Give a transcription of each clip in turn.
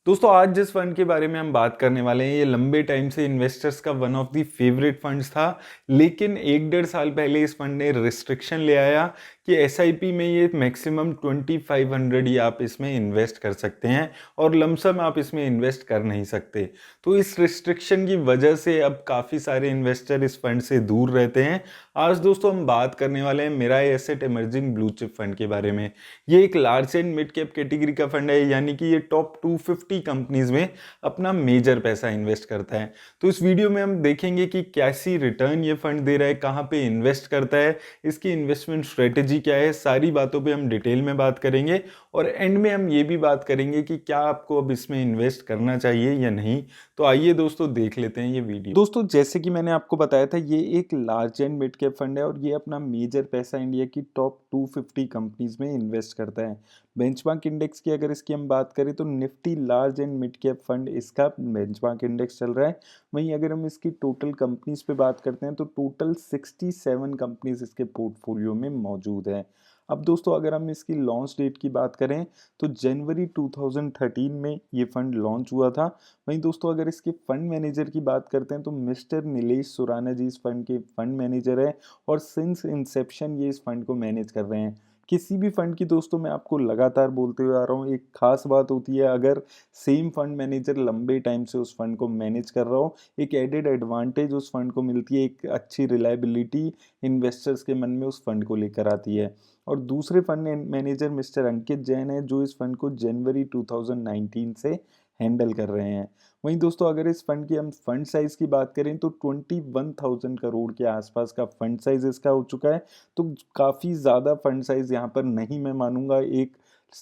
दोस्तों आज जिस फंड के बारे में हम बात करने वाले हैं ये लंबे टाइम से इन्वेस्टर्स का one of the favourite funds था। लेकिन एक डेढ़ साल पहले इस फंड ने रिस्ट्रिक्शन ले आया कि एसआईपी में ये मैक्सिमम 2500 ही आप इसमें इन्वेस्ट कर सकते हैं और लमसम आप इसमें इन्वेस्ट कर नहीं सकते। तो इस रिस्ट्रिक्शन की वजह से अब काफ़ी सारे इन्वेस्टर इस फंड से दूर रहते हैं। आज दोस्तों हम बात करने वाले हैं Mirae asset emerging blue chip fund के बारे में। ये एक large and mid cap category का फंड है, यानी कि ये टॉप 250 कंपनीज में अपना मेजर पैसा इन्वेस्ट करता है। तो इस वीडियो में हम देखेंगे कि कैसी रिटर्न ये फंड दे रहा है, कहाँ पे इन्वेस्ट करता है, इसकी इन्वेस्टमेंट स्ट्रेटेजी क्या है, सारी बातों पे हम डिटेल में बात करेंगे। और एंड में हम ये भी बात करेंगे कि क्या आपको अब इसमें इन्वेस्ट करना चाहिए या नहीं। तो आइए दोस्तों देख लेते हैं ये वीडियो। दोस्तों जैसे कि मैंने आपको बताया था, ये एक large and mid cap fund है और ये अपना मेजर पैसा इंडिया की टॉप 250 कंपनीज में इन्वेस्ट करता है। बेंचमार्क इंडेक्स की अगर इसकी हम बात करें तो Nifty large and mid cap fund इसका बेंचमार्क इंडेक्स चल रहा है। वहीं अगर हम इसकी टोटल कंपनीज पे बात करते हैं तो टोटल 67 कंपनीज इसके पोर्टफोलियो में मौजूद है। अब दोस्तों अगर हम इसकी लॉन्च डेट की बात करें तो जनवरी 2013 में ये फंड लॉन्च हुआ था। वहीं दोस्तों अगर इसके फंड मैनेजर की बात करते हैं तो मिस्टर नीलेश सुराना जी इस फंड के फंड मैनेजर है और सिंस इंसेप्शन ये इस फंड को मैनेज कर रहे हैं। किसी भी फंड की दोस्तों मैं आपको लगातार बोलते हुए आ रहा हूँ, एक खास बात होती है अगर सेम फंड मैनेजर लंबे टाइम से उस फंड को मैनेज कर रहा हो, एक एडेड एडवांटेज उस फंड को मिलती है, एक अच्छी रिलायबिलिटी इन्वेस्टर्स के मन में उस फंड को लेकर आती है। और दूसरे फंड मैनेजर मिस्टर अंकित जैन है जो इस फंड को जनवरी 2019 से हैंडल कर रहे हैं। वहीं दोस्तों अगर इस फंड की हम फंड साइज की बात करें तो 21,000 करोड़ के आसपास का फंड साइज इसका हो चुका है। तो काफ़ी ज़्यादा फंड साइज यहाँ पर नहीं मैं मानूंगा, एक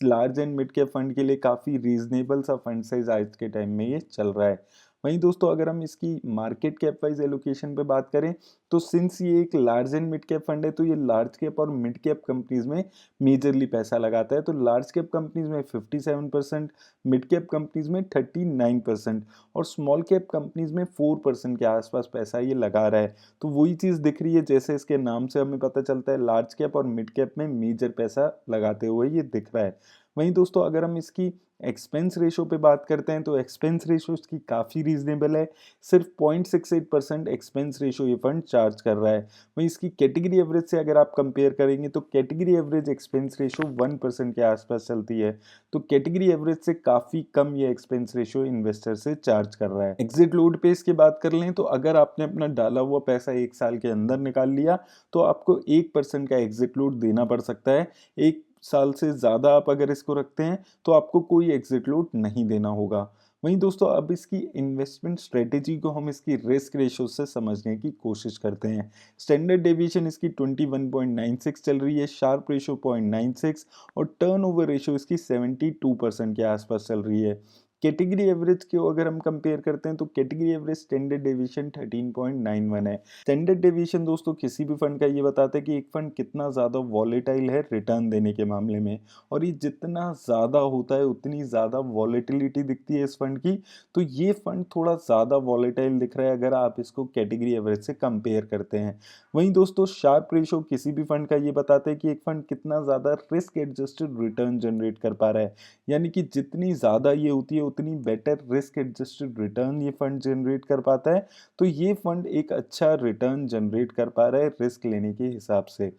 large and mid cap fund के लिए काफ़ी रीजनेबल सा फंड साइज आज के टाइम में ये चल रहा है। वहीं दोस्तों अगर हम इसकी मार्केट कैप वाइज एलोकेशन पे बात करें तो सिंस ये एक large and mid cap fund है तो ये लार्ज कैप और मिड कैप कंपनीज में मेजरली पैसा लगाता है। तो लार्ज कैप कंपनीज में 57%, मिड कैप कंपनीज में 39% और स्मॉल कैप कंपनीज में 4% के आसपास पैसा ये लगा रहा है। तो वही चीज़ दिख रही है, जैसे इसके नाम से हमें पता चलता है लार्ज कैप और मिड कैप में मेजर पैसा लगाते हुए ये दिख रहा है। वहीं दोस्तों अगर हम इसकी एक्सपेंस रेशो पे बात करते हैं तो एक्सपेंस रेशो इसकी काफ़ी रीजनेबल है। सिर्फ 0.68% एक्सपेंस रेशो ये फंड चार्ज कर रहा है। वहीं इसकी कैटेगरी एवरेज से अगर आप कंपेयर करेंगे तो कैटेगरी एवरेज एक्सपेंस रेशो 1% के आसपास चलती है। तो कैटेगरी एवरेज से काफ़ी कम ये एक्सपेंस रेशो इन्वेस्टर से चार्ज कर रहा है। एग्जिट लोड पे इसकी बात कर लें तो अगर आपने अपना डाला हुआ पैसा एक साल के अंदर निकाल लिया तो आपको 1% का एग्जिट लोड देना पड़ सकता है। एक साल से ज़्यादा आप अगर इसको रखते हैं तो आपको कोई एग्जिट लोड नहीं देना होगा। वहीं दोस्तों अब इसकी इन्वेस्टमेंट स्ट्रेटेजी को हम इसकी रिस्क रेशो से समझने की कोशिश करते हैं। स्टैंडर्ड डेविएशन इसकी 21.96 चल रही है, शार्प रेशो 0.96 और टर्नओवर रेशो इसकी 72% के आसपास चल रही है। कैटेगरी एवरेज को अगर हम कंपेयर करते हैं तो कैटेगरी एवरेज स्टैंडर्ड डेविएशन 13.91 है। स्टैंडर्ड डेविएशन दोस्तों किसी भी फंड का ये बताता है कि एक फंड कितना ज़्यादा वॉलेटाइल है रिटर्न देने के मामले में, और ये जितना ज़्यादा होता है उतनी ज़्यादा वॉलेटिलिटी दिखती है इस फंड की। तो ये फंड थोड़ा ज़्यादा वॉलेटाइल दिख रहा है अगर आप इसको कैटेगरी एवरेज से कंपेयर करते हैं। वहीं दोस्तों शार्प रेशो किसी भी फंड का ये बताता है कि एक फंड कितना ज़्यादा रिस्क एडजस्टेड रिटर्न जनरेट कर पा रहा है, यानी कि जितनी ज़्यादा ये होती है उतनी बेटर रिस्क एडजस्टेड रिटर्न ये फंड जनरेट कर पाता है। तो ये फंड एक अच्छा रिटर्न जनरेट कर पा रहा है रिस्क लेने के हिसाब से।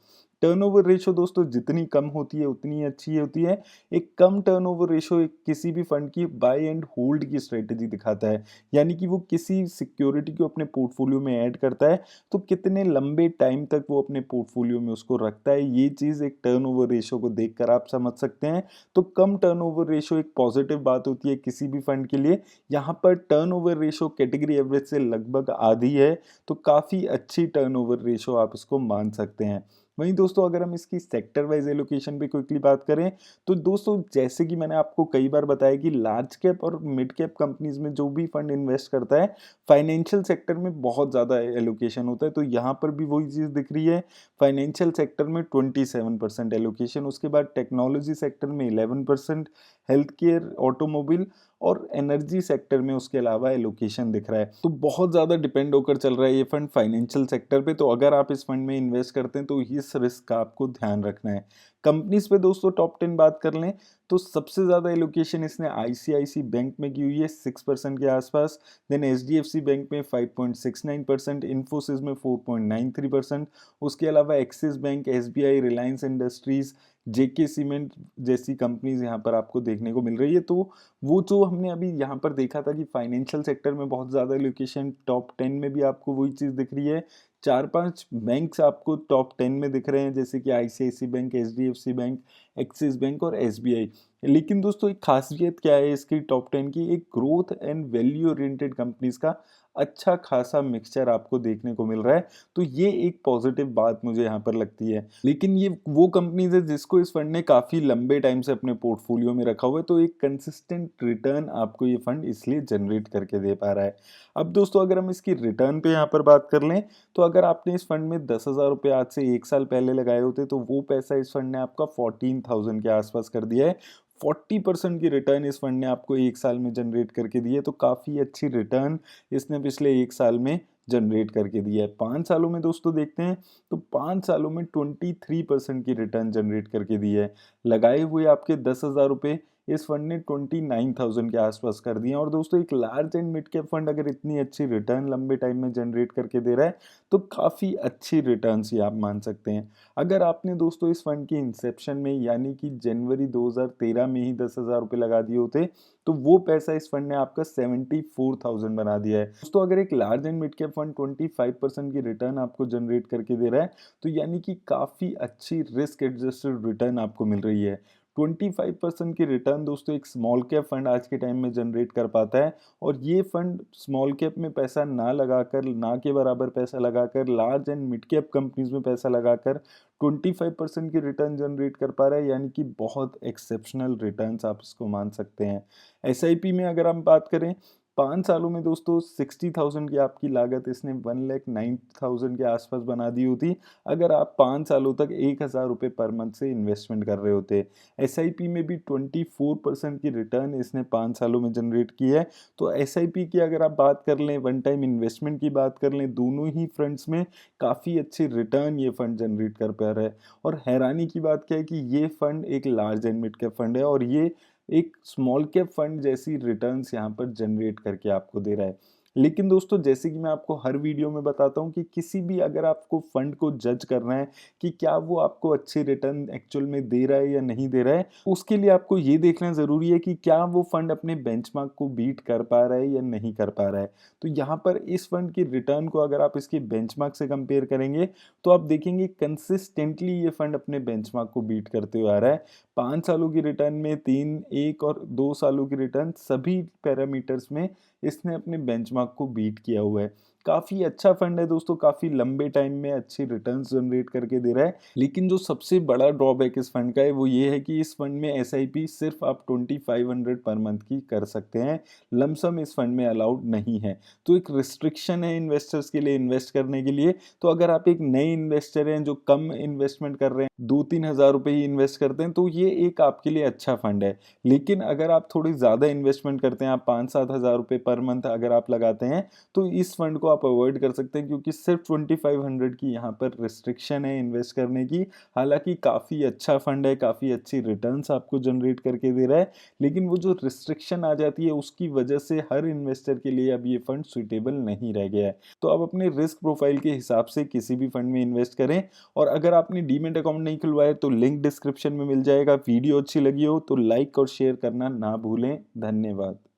टर्नओवर रेशो दोस्तों जितनी कम होती है उतनी अच्छी होती है। एक कम टर्नओवर रेशो एक किसी भी फंड की बाय एंड होल्ड की स्ट्रेटेजी दिखाता है, यानी कि वो किसी सिक्योरिटी को अपने पोर्टफोलियो में ऐड करता है तो कितने लंबे टाइम तक वो अपने पोर्टफोलियो में उसको रखता है, ये चीज़ एक टर्नओवर रेशो को देखकर आप समझ सकते हैं। तो कम टर्नओवर रेशो एक पॉजिटिव बात होती है किसी भी फंड के लिए। यहाँ पर टर्नओवर रेशो कैटेगरी एवरेज से लगभग आधी है, तो काफ़ी अच्छी टर्नओवर रेशो आप इसको मान सकते हैं। वहीं दोस्तों अगर हम इसकी सेक्टर वाइज एलोकेशन पे क्विकली बात करें तो दोस्तों जैसे कि मैंने आपको कई बार बताया कि लार्ज कैप और मिड कैप कंपनीज में जो भी फंड इन्वेस्ट करता है फाइनेंशियल सेक्टर में बहुत ज़्यादा एलोकेशन होता है। तो यहाँ पर भी वही चीज़ दिख रही है, फाइनेंशियल सेक्टर में 27% एलोकेशन, उसके बाद टेक्नोलॉजी सेक्टर में 11%, हेल्थ केयर, ऑटोमोबाइल और एनर्जी सेक्टर में उसके अलावा एलोकेशन दिख रहा है। तो बहुत ज़्यादा डिपेंड होकर चल रहा है ये फंड फाइनेंशियल सेक्टर पे। तो अगर आप इस फंड में इन्वेस्ट करते हैं तो इस रिस्क का आपको ध्यान रखना है। कंपनीज पे दोस्तों टॉप 10 बात कर लें तो सबसे ज़्यादा एलोकेशन इसने आईसीआईसी बैंक में की हुई है 6% के आसपास। देन एचडीएफसी बैंक में 5.69%, इन्फोसिस में 4.93%, उसके अलावा Axis bank, SBI, Reliance Industries, JK cement जैसी कंपनीज यहाँ पर आपको देखने को मिल रही है। तो वो जो हमने अभी यहाँ पर देखा था कि फाइनेंशियल सेक्टर में बहुत ज़्यादा एलोकेशन, टॉप 10 में भी आपको वही चीज़ दिख रही है। 4-5 बैंक्स आपको टॉप 10 में दिख रहे हैं जैसे कि ICICI bank, HDFC bank, Axis bank और एसबीआई। लेकिन दोस्तों एक खासियत क्या है इसकी टॉप 10 की, एक growth and value oriented companies का अच्छा खासा मिक्सचर आपको देखने को मिल रहा है। तो ये एक पॉजिटिव बात मुझे यहाँ पर लगती है। लेकिन ये वो कंपनीज है जिसको इस फंड ने काफ़ी लंबे टाइम से अपने पोर्टफोलियो में रखा हुआ है, तो एक कंसिस्टेंट रिटर्न आपको ये फंड इसलिए जनरेट करके दे पा रहा है। अब दोस्तों अगर हम इसकी रिटर्न पे यहाँ पर बात कर लें तो अगर आपने इस फंड में 10,000 रुपये आज से 1 साल पहले लगाए होते तो वो पैसा इस फंड ने आपका 14,000 के आसपास कर दिया है। 40% की रिटर्न इस फंड ने आपको 1 साल में जनरेट करके दी है। तो काफ़ी अच्छी रिटर्न इसने पिछले 1 साल में जनरेट करके दिया है। 5 सालों में दोस्तों देखते हैं तो 5 सालों में 23% की रिटर्न जनरेट करके दी है। लगाए हुए आपके 10,000 रुपये इस फंड ने 29,000 के आसपास कर दिए। और दोस्तों एक large and mid cap fund अगर इतनी अच्छी रिटर्न लंबे टाइम में जनरेट करके दे रहा है तो काफ़ी अच्छी रिटर्न्स ही आप मान सकते हैं। अगर आपने दोस्तों इस फंड की इंसेप्शन में यानी कि जनवरी 2013 में ही 10,000 रुपये लगा दिए होते तो वो पैसा इस फंड ने आपका 74,000 बना दिया है। दोस्तों अगर एक large and mid cap fund 25% की रिटर्न आपको जनरेट करके दे रहा है तो यानी कि काफ़ी अच्छी रिस्क एडजस्टेड रिटर्न आपको मिल रही है। 25% की रिटर्न दोस्तों एक स्मॉल कैप फंड आज के टाइम में जनरेट कर पाता है। और ये फंड स्मॉल कैप में पैसा ना लगाकर, ना के बराबर पैसा लगाकर, large and mid cap companies में पैसा लगाकर 25% की रिटर्न जनरेट कर पा रहा है, यानी कि बहुत एक्सेप्शनल रिटर्न्स आप इसको मान सकते हैं। एसआईपी में अगर हम बात करें 5 सालों में दोस्तों 60,000 की आपकी लागत इसने 1,09,000 के आसपास बना दी होती अगर आप 5 सालों तक 1,000 रुपये पर मंथ से इन्वेस्टमेंट कर रहे होते। एसआईपी में भी 24% की रिटर्न इसने 5 सालों में जनरेट की है। तो एसआईपी की अगर आप बात कर लें, वन टाइम इन्वेस्टमेंट की बात कर लें, दोनों ही फंड्स में काफ़ी अच्छी रिटर्न ये फंड जनरेट कर पा रहा है। और हैरानी की बात क्या है कि ये फंड एक large and mid cap fund है और ये एक स्मॉल कैप फंड जैसी रिटर्न्स यहाँ पर जनरेट करके आपको दे रहा है। लेकिन दोस्तों जैसे कि मैं आपको हर वीडियो में बताता हूँ कि किसी भी अगर आपको फंड को जज करना है कि क्या वो आपको अच्छी रिटर्न एक्चुअल में दे रहा है या नहीं दे रहा है, उसके लिए आपको ये देखना ज़रूरी है कि क्या वो फंड अपने बेंचमार्क को बीट कर पा रहा है या नहीं कर पा रहा है। तो यहाँ पर इस फंड की रिटर्न को अगर आप इसके बेंचमार्क से कंपेयर करेंगे तो आप देखेंगे कंसिस्टेंटली ये फंड अपने बेंचमार्क को बीट करते हुए आ रहा है। 5 सालों की रिटर्न में 3, 1 और 2 सालों की रिटर्न सभी पैरामीटर्स में इसने अपने बेंचमार्क को बीट किया हुआ है। काफ़ी अच्छा फंड है दोस्तों, काफ़ी लंबे टाइम में अच्छी रिटर्न्स जनरेट करके दे रहा है। लेकिन जो सबसे बड़ा ड्रॉबैक इस फंड का है वो ये है कि इस फंड में एसआईपी सिर्फ आप 2500 पर मंथ की कर सकते हैं। लमसम इस फंड में अलाउड नहीं है। तो एक रिस्ट्रिक्शन है इन्वेस्टर्स के लिए इन्वेस्ट करने के लिए। तो अगर आप एक नए इन्वेस्टर हैं जो कम इन्वेस्टमेंट कर रहे हैं, 2-3 हज़ार रुपये ही इन्वेस्ट करते हैं, तो ये एक आपके लिए अच्छा फंड है। लेकिन अगर आप थोड़ी ज़्यादा इन्वेस्टमेंट करते हैं, आप 5-7 हज़ार रुपये पर मंथ अगर आप लगाते हैं तो इस फंड को आप अवॉइड कर सकते हैं क्योंकि सिर्फ 2500 की यहाँ पर रिस्ट्रिक्शन है इन्वेस्ट करने की। हालांकि काफ़ी अच्छा फंड है, काफ़ी अच्छी रिटर्न्स आपको जनरेट करके दे रहा है, लेकिन वो जो रिस्ट्रिक्शन आ जाती है उसकी वजह से हर इन्वेस्टर के लिए अब ये फंड सुइटेबल नहीं रह गया है। तो आप अपने रिस्क प्रोफाइल के हिसाब से किसी भी फंड में इन्वेस्ट करें। और अगर आपने डीमैट अकाउंट नहीं खुलवाया तो लिंक डिस्क्रिप्शन में मिल जाएगा। वीडियो अच्छी लगी हो तो लाइक और शेयर करना ना भूलें। धन्यवाद।